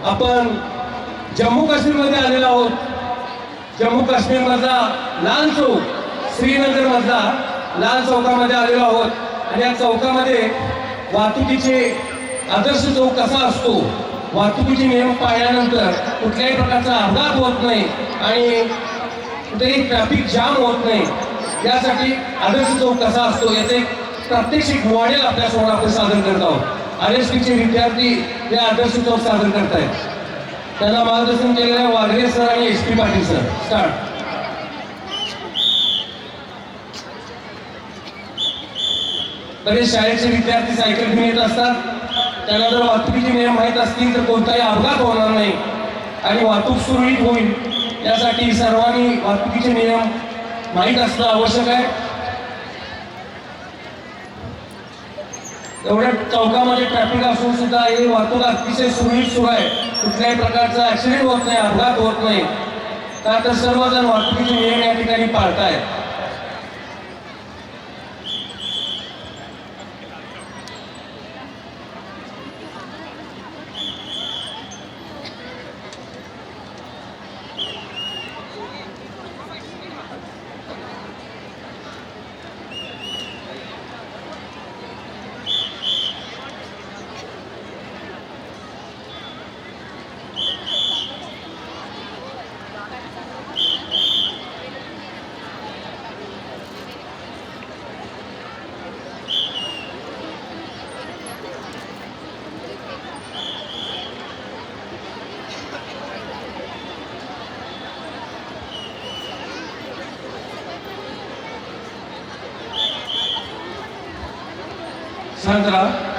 आपण जम्मू काश्मीरमध्ये आलेलो आहोत. जम्मू काश्मीरमधला लाल चौक, श्रीनगर मधला लाल चौकामध्ये आलेलो आहोत आणि या चौकामध्ये वाहतुकीचे आदर्श चौक कसा असतो, वाहतुकीचे नियम पाळल्यानंतर कुठल्याही प्रकारचा अपघात होत नाही आणि कुठेही ट्रॅफिक जाम होत नाही, यासाठी आदर्श चौक कसा असतो याचे प्रात्यक्षिक मॉडेल आपल्यासमोर आपण सादर करत आहोत. RSPचे विद्यार्थी हे आदर्श चौक सादर करतायत. त्यांना मार्गदर्शन केलेले वाघरे सर आणि SP पाटील सर. स्टार्ट. बरेच शाळेचे विद्यार्थी सायकल घेऊन येत असतात. त्यांना जर वाहतुकीचे नियम माहीत असतील तर कोणताही अपघात होणार नाही आणि वाहतूक सुरळीत होईल, यासाठी सर्वांनी वाहतुकीचे नियम माहीत असणं आवश्यक आहे. एवढ्या चौकामध्ये ट्रॅफिक असून सुद्धा ही वाहतूक अतिशय सुरळीत सुरू आहे. कुठल्याही प्रकारचा ऍक्सिडेंट होत नाही, अपघात होत नाही, का तर सर्वजण वाहतुकीचे नियम या ठिकाणी पाळतायत. शांत राहा.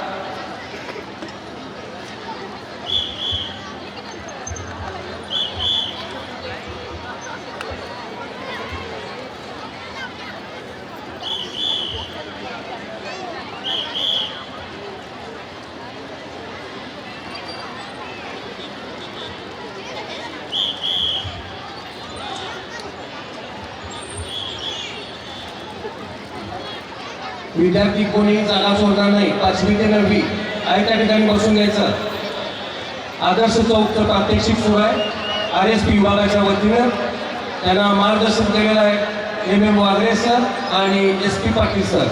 विद्यार्थी कोणी जागा सोडणार नाही. 5वी ते 9वी आहे त्या ठिकाणी बसून घ्यायचं. आदर्श चौकचं प्रात्यक्षिक सुरू आहे. RSP विभागाच्या वतीनं त्यांना मार्गदर्शन केलेलं आहे MM वाघरे सर आणि SP पाटील सर.